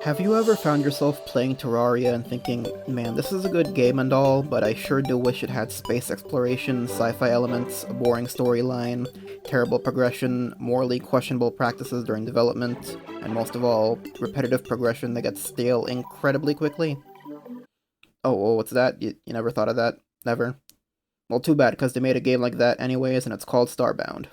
Have you ever found yourself playing Terraria and thinking, man, this is a good game and all, but I sure do wish it had space exploration, sci-fi elements, a boring storyline, terrible progression, morally questionable practices during development, and most of all, repetitive progression that gets stale incredibly quickly? Oh, what's that? You never thought of that? Never? Well, too bad, because they made a game like that anyways, and it's called Starbound.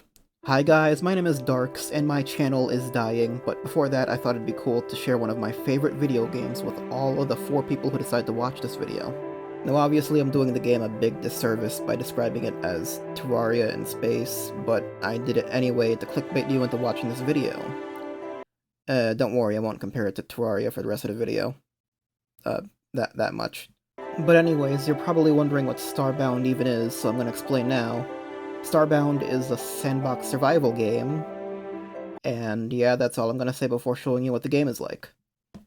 Hi guys, my name is Darks, and my channel is dying, but before that I thought it'd be cool to share one of my favorite video games with all of the 4 people who decide to watch this video. Now obviously I'm doing the game a big disservice by describing it as Terraria in space, but I did it anyway to clickbait you into watching this video. Don't worry, I won't compare it to Terraria for the rest of the video. That much. But anyways, you're probably wondering what Starbound even is, so I'm gonna explain now. Starbound is a sandbox survival game, and yeah, that's all I'm gonna say before showing you what the game is like.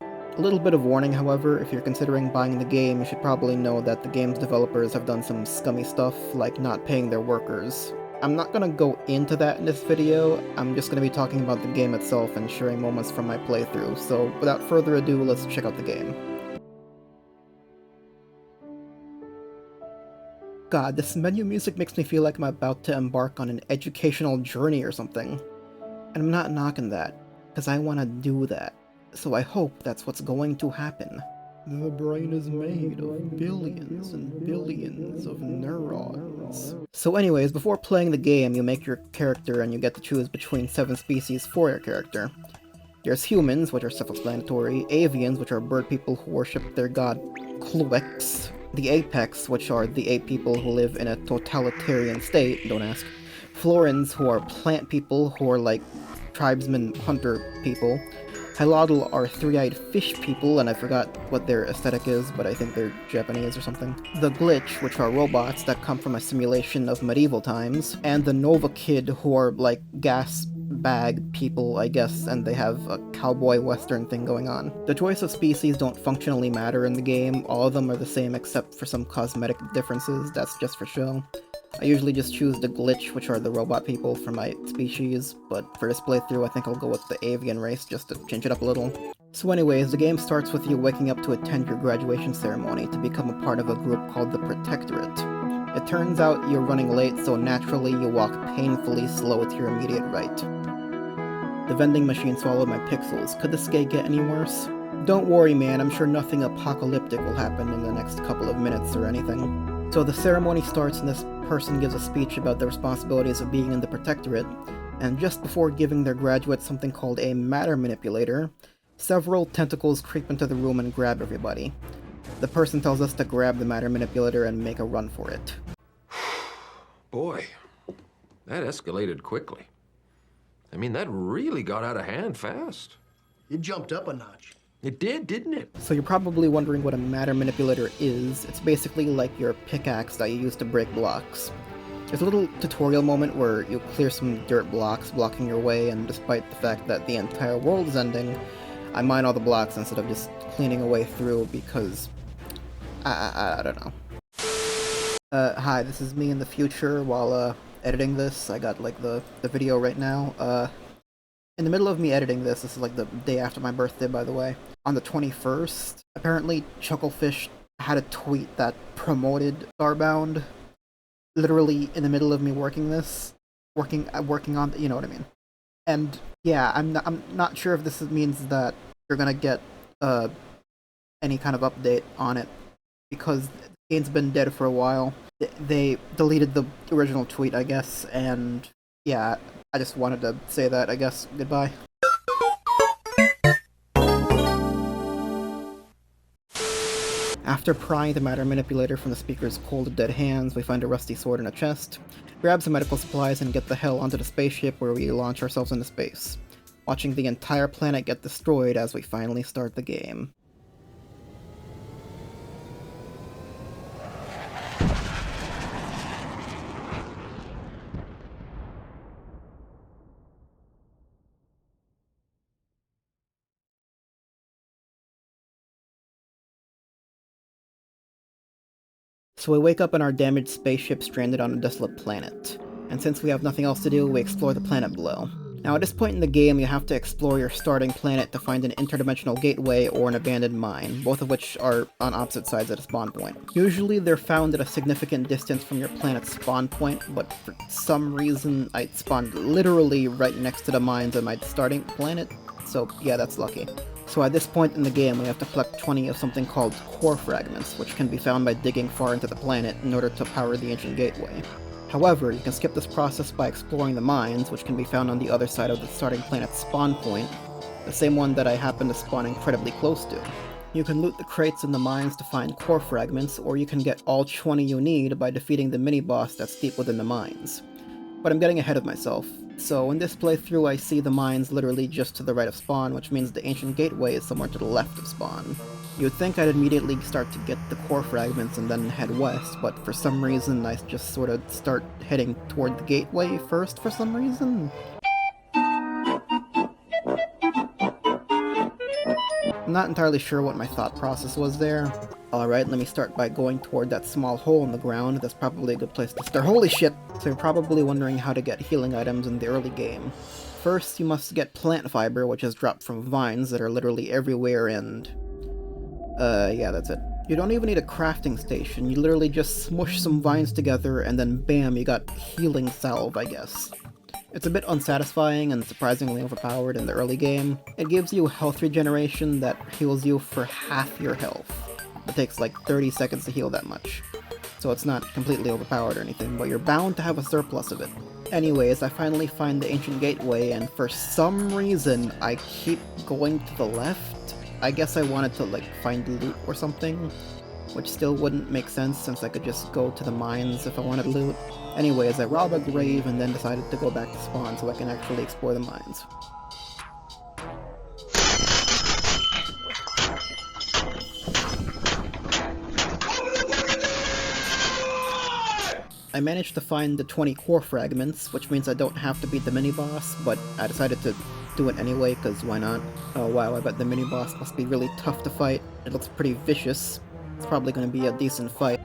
A little bit of warning, however, if you're considering buying the game, you should probably know that the game's developers have done some scummy stuff, like not paying their workers. I'm not gonna go into that in this video, I'm just gonna be talking about the game itself and sharing moments from my playthrough, so without further ado, let's check out the game. God, this menu music makes me feel like I'm about to embark on an educational journey or something. And I'm not knocking that, because I want to do that. So I hope that's what's going to happen. The brain is made of billions and billions of neurons. So anyways, before playing the game, you make your character and you get to choose between 7 species for your character. There's humans, which are self-explanatory, avians, which are bird people who worship their god Kluex, the Apex, which are the ape people who live in a totalitarian state, don't ask, Florins, who are plant people who are like tribesmen hunter people, Hylodl are 3-eyed fish people, and I forgot what their aesthetic is, but I think they're Japanese or something. The Glitch, which are robots that come from a simulation of medieval times, and the Nova Kid, who are like gas bag people, I guess, and they have a cowboy western thing going on. The choice of species don't functionally matter in the game, all of them are the same except for some cosmetic differences, that's just for show. I usually just choose the Glitch, which are the robot people for my species, but for this playthrough I think I'll go with the avian race just to change it up a little. So anyways, the game starts with you waking up to attend your graduation ceremony to become a part of a group called the Protectorate. It turns out you're running late, so naturally you walk painfully slow to your immediate right. The vending machine swallowed my pixels. Could this get any worse? Don't worry, man, I'm sure nothing apocalyptic will happen in the next couple of minutes or anything. So the ceremony starts and this person gives a speech about the responsibilities of being in the Protectorate, and just before giving their graduates something called a matter manipulator, several tentacles creep into the room and grab everybody. The person tells us to grab the matter manipulator and make a run for it. Boy, that escalated quickly. I mean, that really got out of hand fast. It jumped up a notch. It did, didn't it? So you're probably wondering what a matter manipulator is. It's basically like your pickaxe that you use to break blocks. There's a little tutorial moment where you clear some dirt blocks blocking your way, and despite the fact that the entire world is ending, I mine all the blocks instead of just cleaning a way through because I don't know. Hi, this is me in the future while editing this. I got like the video right now. In the middle of me editing this is like the day after my birthday, by the way. On the 21st, apparently Chucklefish had a tweet that promoted Starbound. Literally in the middle of me working this, working on, you know what I mean. And yeah, I'm not sure if this means that you're gonna get any kind of update on it, because the game's been dead for a while. They deleted the original tweet, I guess, and yeah, I just wanted to say that, I guess. Goodbye. After prying the matter manipulator from the speaker's cold, dead hands, we find a rusty sword in a chest, grab some medical supplies, and get the hell onto the spaceship where we launch ourselves into space, watching the entire planet get destroyed as we finally start the game. So we wake up in our damaged spaceship stranded on a desolate planet, and since we have nothing else to do, we explore the planet below. Now at this point in the game, you have to explore your starting planet to find an interdimensional gateway or an abandoned mine, both of which are on opposite sides of the spawn point. Usually they're found at a significant distance from your planet's spawn point, but for some reason I spawned literally right next to the mines on my starting planet, so yeah, that's lucky. So at this point in the game, we have to collect 20 of something called core fragments, which can be found by digging far into the planet in order to power the ancient gateway. However, you can skip this process by exploring the mines, which can be found on the other side of the starting planet's spawn point, the same one that I happen to spawn incredibly close to. You can loot the crates in the mines to find core fragments, or you can get all 20 you need by defeating the mini-boss that's deep within the mines. But I'm getting ahead of myself. So in this playthrough I see the mines literally just to the right of spawn, which means the ancient gateway is somewhere to the left of spawn. You'd think I'd immediately start to get the core fragments and then head west, but for some reason I just sort of start heading toward the gateway first for some reason. I'm not entirely sure what my thought process was there. Alright, let me start by going toward that small hole in the ground. That's probably a good place to start. Holy shit! So you're probably wondering how to get healing items in the early game. First, you must get plant fiber, which is dropped from vines that are literally everywhere, and... yeah, that's it. You don't even need a crafting station. You literally just smush some vines together, and then bam, you got healing salve, I guess. It's a bit unsatisfying and surprisingly overpowered in the early game. It gives you health regeneration that heals you for half your health. It takes like 30 seconds to heal that much. So it's not completely overpowered or anything, but you're bound to have a surplus of it. Anyways, I finally find the ancient gateway, and for some reason, I keep going to the left. I guess I wanted to like find loot or something, which still wouldn't make sense since I could just go to the mines if I wanted loot. Anyways, I rob a grave and then decided to go back to spawn so I can actually explore the mines. I managed to find the 20 core fragments, which means I don't have to beat the mini-boss, but I decided to do it anyway, because why not? Oh wow, I bet the mini-boss must be really tough to fight. It looks pretty vicious. It's probably going to be a decent fight.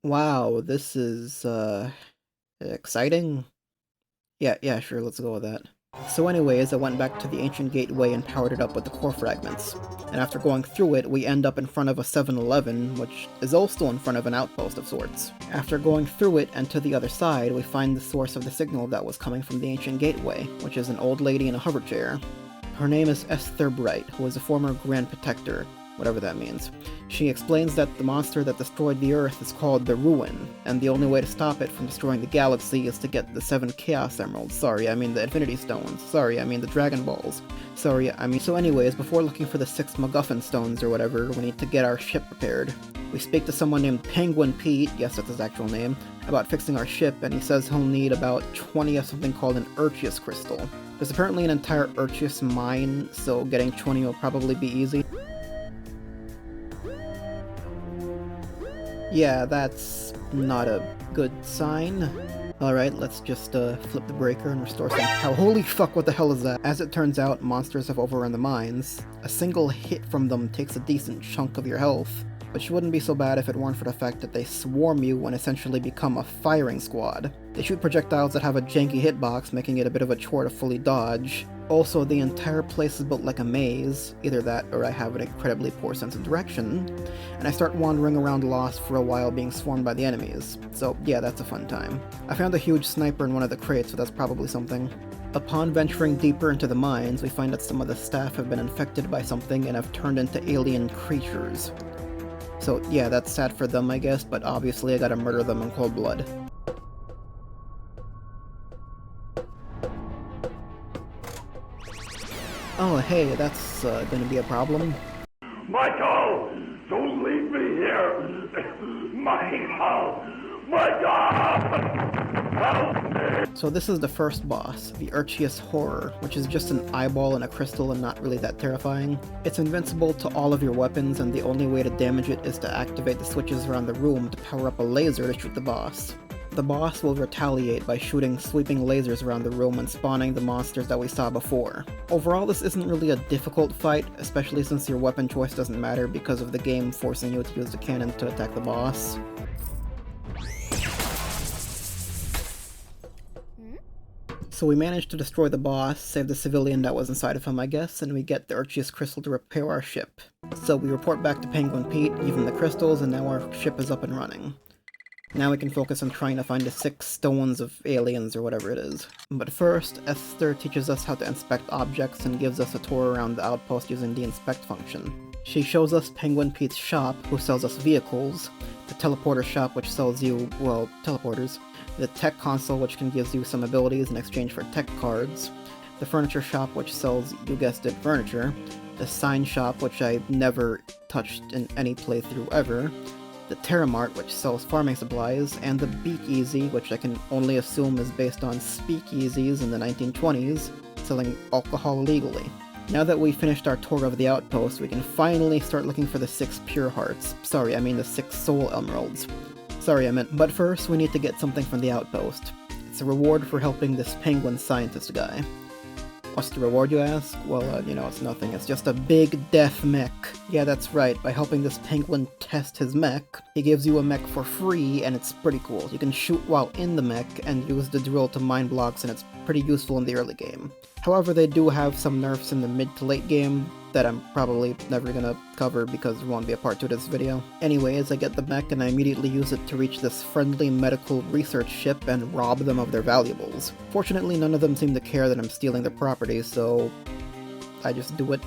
Wow, this is, exciting? Yeah, sure, let's go with that. So anyways, I went back to the ancient gateway and powered it up with the core fragments. And after going through it, we end up in front of a 7-Eleven, which is also in front of an outpost of sorts. After going through it and to the other side, we find the source of the signal that was coming from the ancient gateway, which is an old lady in a hover chair. Her name is Esther Bright, who is a former Grand Protector, whatever that means. She explains that the monster that destroyed the Earth is called the Ruin, and the only way to stop it from destroying the galaxy is to get the 7 Chaos Emeralds. Sorry, I mean the Infinity Stones. Sorry, I mean the Dragon Balls. Sorry, I mean... So anyways, before looking for the 6 MacGuffin Stones or whatever, we need to get our ship repaired. We speak to someone named Penguin Pete, yes that's his actual name, about fixing our ship, and he says he'll need about 20 of something called an Urchius Crystal. There's apparently an entire Urchius mine, so getting 20 will probably be easy. Yeah, that's not a good sign. Alright, let's just flip the breaker and restore some power. Holy fuck, what the hell is that? As it turns out, monsters have overrun the mines. A single hit from them takes a decent chunk of your health, which wouldn't be so bad if it weren't for the fact that they swarm you and essentially become a firing squad. They shoot projectiles that have a janky hitbox, making it a bit of a chore to fully dodge. Also, the entire place is built like a maze, either that or I have an incredibly poor sense of direction, and I start wandering around lost for a while being swarmed by the enemies. So yeah, that's a fun time. I found a huge sniper in one of the crates, so that's probably something. Upon venturing deeper into the mines, we find that some of the staff have been infected by something and have turned into alien creatures. So yeah, that's sad for them I guess, but obviously I gotta murder them in cold blood. Oh hey, that's gonna be a problem. Michael! Don't leave me here! Michael! Michael! Help me! So this is the first boss, the Urchius Horror, which is just an eyeball and a crystal and not really that terrifying. It's invincible to all of your weapons, and the only way to damage it is to activate the switches around the room to power up a laser to shoot the boss. The boss will retaliate by shooting sweeping lasers around the room and spawning the monsters that we saw before. Overall, this isn't really a difficult fight, especially since your weapon choice doesn't matter because of the game forcing you to use the cannon to attack the boss. So we managed to destroy the boss, save the civilian that was inside of him I guess, and we get the Arceus crystal to repair our ship. So we report back to Penguin Pete, give him the crystals, and now our ship is up and running. Now we can focus on trying to find the 6 stones of aliens or whatever it is. But first, Esther teaches us how to inspect objects and gives us a tour around the outpost using the inspect function. She shows us Penguin Pete's shop, who sells us vehicles, the teleporter shop which sells you, well, teleporters, the tech console which can give you some abilities in exchange for tech cards, the furniture shop which sells, you guessed it, furniture, the sign shop which I never touched in any playthrough ever, the Terramart, which sells farming supplies, and the Beakeasy, which I can only assume is based on speakeasies in the 1920s, selling alcohol legally. Now that we've finished our tour of the outpost, we can finally start looking for the 6 pure hearts. Sorry, I mean the 6 soul emeralds. Sorry, I meant, but first we need to get something from the outpost. It's a reward for helping this penguin scientist guy. What's the reward, you ask? Well, you know, it's nothing. It's just a big death mech. Yeah, that's right. By helping this penguin test his mech, he gives you a mech for free, and it's pretty cool. You can shoot while in the mech, and use the drill to mine blocks, and it's pretty useful in the early game. However, they do have some nerfs in the mid to late game that I'm probably never gonna cover because there won't be a part 2 to this video. Anyways, I get the mech and I immediately use it to reach this friendly medical research ship and rob them of their valuables. Fortunately, none of them seem to care that I'm stealing their property, so I just do it.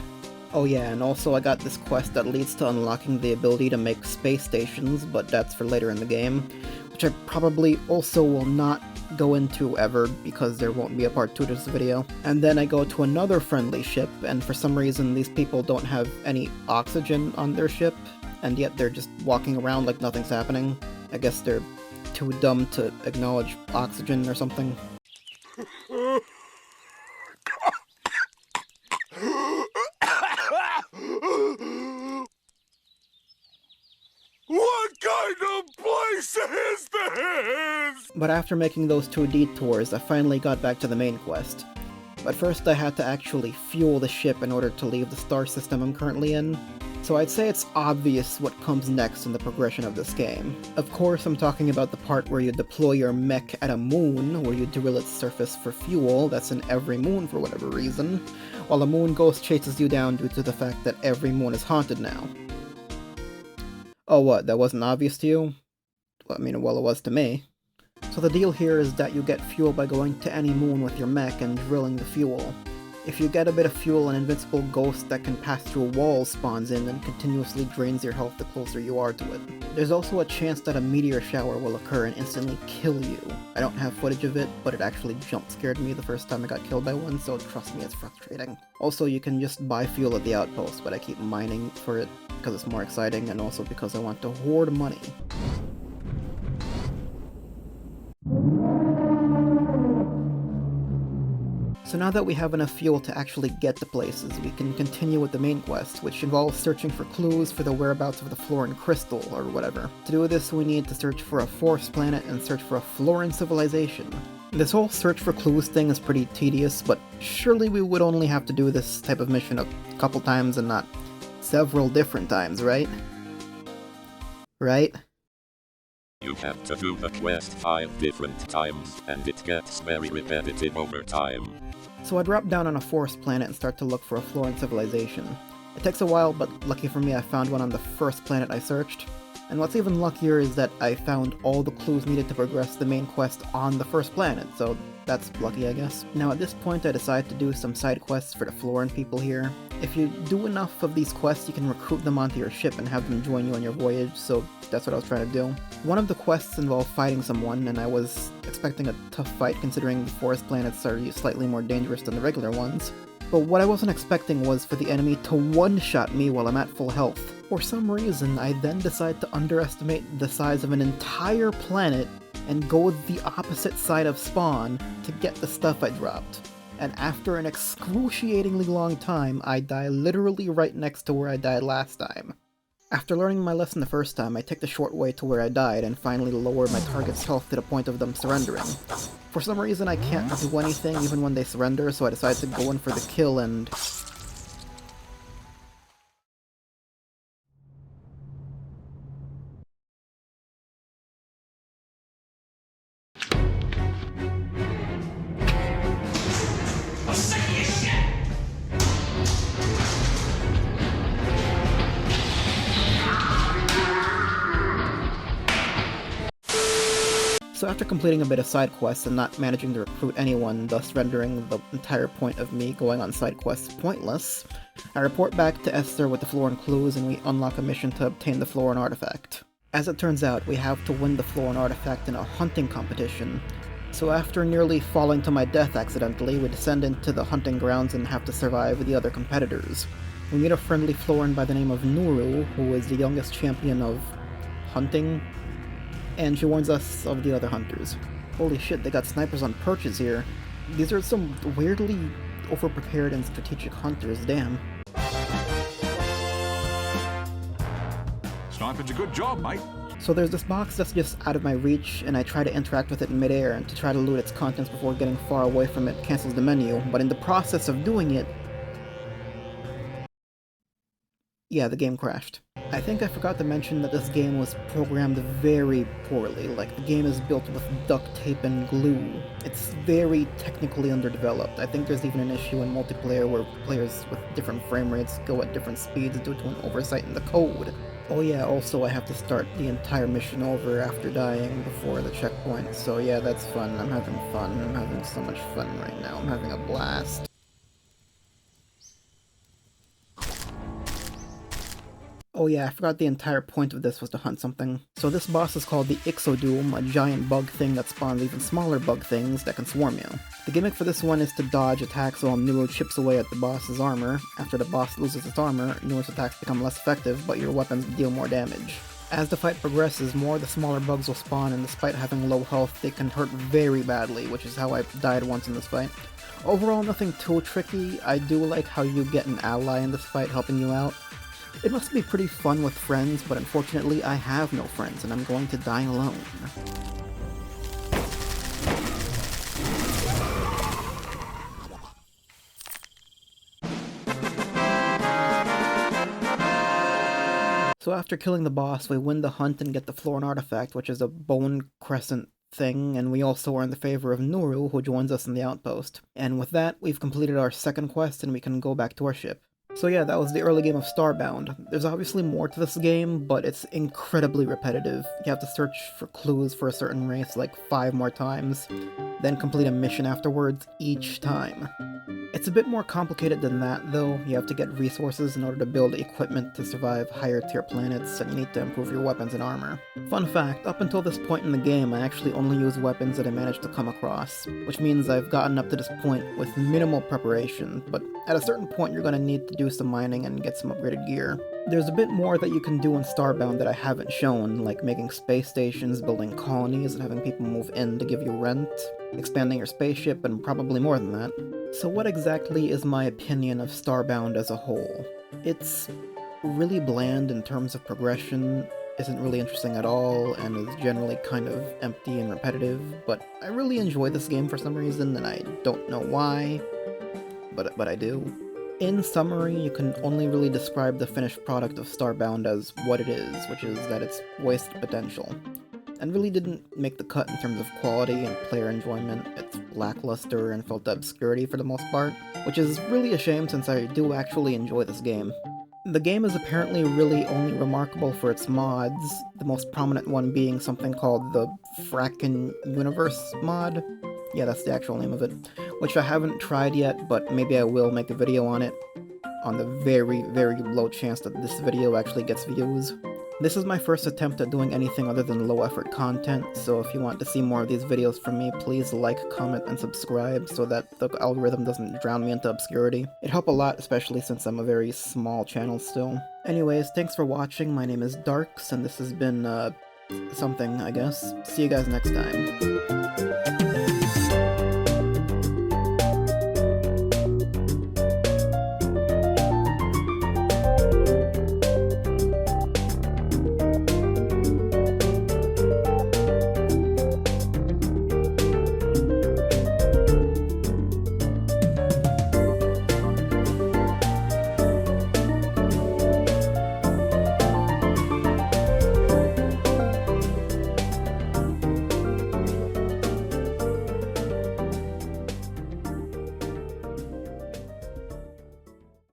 Oh yeah, and also I got this quest that leads to unlocking the ability to make space stations, but that's for later in the game, which I probably also will not go into ever because there won't be a part 2 to this video. And then I go to another friendly ship, and for some reason these people don't have any oxygen on their ship, and yet they're just walking around like nothing's happening. I guess they're too dumb to acknowledge oxygen or something. What kind of place is this? But after making those 2 detours, I finally got back to the main quest. But first I had to actually fuel the ship in order to leave the star system I'm currently in. So I'd say it's obvious what comes next in the progression of this game. Of course, I'm talking about the part where you deploy your mech at a moon, where you drill its surface for fuel. That's in every moon for whatever reason, while a moon ghost chases you down due to the fact that every moon is haunted now. Oh what, that wasn't obvious to you? Well, I mean, well, it was to me. So the deal here is that you get fuel by going to any moon with your mech and drilling the fuel. If you get a bit of fuel, an invincible ghost that can pass through walls spawns in and continuously drains your health the closer you are to it. There's also a chance that a meteor shower will occur and instantly kill you. I don't have footage of it, but it actually jump scared me the first time I got killed by one, so trust me, it's frustrating. Also, you can just buy fuel at the outpost, but I keep mining for it because it's more exciting and also because I want to hoard money. So now that we have enough fuel to actually get to places, we can continue with the main quest, which involves searching for clues for the whereabouts of the Florin crystal, or whatever. To do this, we need to search for a forest planet and search for a Florin civilization. This whole search for clues thing is pretty tedious, but surely we would only have to do this type of mission a couple times and not several different times, right? Right? You have to do the quest 5 different times, and it gets very repetitive over time. So I drop down on a forest planet and start to look for a Florin civilization. It takes a while, but lucky for me I found one on the first planet I searched. And what's even luckier is that I found all the clues needed to progress the main quest on the first planet, so that's lucky, I guess. Now at this point I decide to do some side quests for the Florin people here. If you do enough of these quests, you can recruit them onto your ship and have them join you on your voyage, so that's what I was trying to do. One of the quests involved fighting someone, and I was expecting a tough fight considering the forest planets are slightly more dangerous than the regular ones. But what I wasn't expecting was for the enemy to one-shot me while I'm at full health. For some reason, I then decide to underestimate the size of an entire planet and go the opposite side of spawn to get the stuff I dropped. And after an excruciatingly long time, I die literally right next to where I died last time. After learning my lesson the first time, I take the short way to where I died and finally lower my target's health to the point of them surrendering. For some reason I can't do anything even when they surrender, so I decide to go in for the kill and... So after completing a bit of side quests and not managing to recruit anyone, thus rendering the entire point of me going on side quests pointless, I report back to Esther with the Florin clues and we unlock a mission to obtain the Florin artifact. As it turns out, we have to win the Florin artifact in a hunting competition, so after nearly falling to my death accidentally, we descend into the hunting grounds and have to survive with the other competitors. We meet a friendly Florin by the name of Nuru, who is the youngest champion of hunting, and she warns us of the other hunters. Holy shit, they got snipers on perches here. These are some weirdly overprepared and strategic hunters, damn. Sniping's a good job, mate. So there's this box that's just out of my reach, and I try to interact with it in midair, and to try to loot its contents before getting far away from it cancels the menu, but in the process of doing it... yeah, the game crashed. I think I forgot to mention that this game was programmed very poorly, like the game is built with duct tape and glue. It's very technically underdeveloped. I think there's even an issue in multiplayer where players with different frame rates go at different speeds due to an oversight in the code. Oh yeah, also I have to start the entire mission over after dying before the checkpoint, so yeah, that's fun. I'm having fun. I'm having so much fun right now. I'm having a blast. Oh yeah, I forgot the entire point of this was to hunt something. So this boss is called the Ixodoom, a giant bug thing that spawns even smaller bug things that can swarm you. The gimmick for this one is to dodge attacks while Nuru chips away at the boss's armor. After the boss loses its armor, Nuru's attacks become less effective, but your weapons deal more damage. As the fight progresses, more of the smaller bugs will spawn, and despite having low health, they can hurt very badly, which is how I died once in this fight. Overall, nothing too tricky. I do like how you get an ally in this fight helping you out. It must be pretty fun with friends, but unfortunately I have no friends and I'm going to die alone. So after killing the boss, we win the hunt and get the Florin artifact, which is a bone crescent thing, and we also earn the favor of Nuru, who joins us in the outpost. And with that, we've completed our second quest and we can go back to our ship. So yeah, that was the early game of Starbound. There's obviously more to this game, but it's incredibly repetitive. You have to search for clues for a certain race like 5 more times, then complete a mission afterwards each time. It's a bit more complicated than that, though. You have to get resources in order to build equipment to survive higher tier planets, and you need to improve your weapons and armor. Fun fact, up until this point in the game, I actually only use weapons that I managed to come across, which means I've gotten up to this point with minimal preparation, but at a certain point you're going to need to do some mining and get some upgraded gear. There's a bit more that you can do in Starbound that I haven't shown, like making space stations, building colonies, and having people move in to give you rent, expanding your spaceship, and probably more than that. So what exactly is my opinion of Starbound as a whole? It's really bland in terms of progression, isn't really interesting at all, and is generally kind of empty and repetitive, but I really enjoy this game for some reason, and I don't know why, but I do. In summary, you can only really describe the finished product of Starbound as what it is, which is that it's wasted potential, and really didn't make the cut in terms of quality and player enjoyment. It's lackluster and felt to obscurity for the most part, which is really a shame since I do actually enjoy this game. The game is apparently really only remarkable for its mods, the most prominent one being something called the Frackin' Universe mod. Yeah, that's the actual name of it, which I haven't tried yet, but maybe I will make a video on it, on the very, very low chance that this video actually gets views. This is my first attempt at doing anything other than low-effort content, so if you want to see more of these videos from me, please like, comment, and subscribe so that the algorithm doesn't drown me into obscurity. It'd help a lot, especially since I'm a very small channel still. Anyways, thanks for watching, my name is Darks, and this has been, something, I guess. See you guys next time.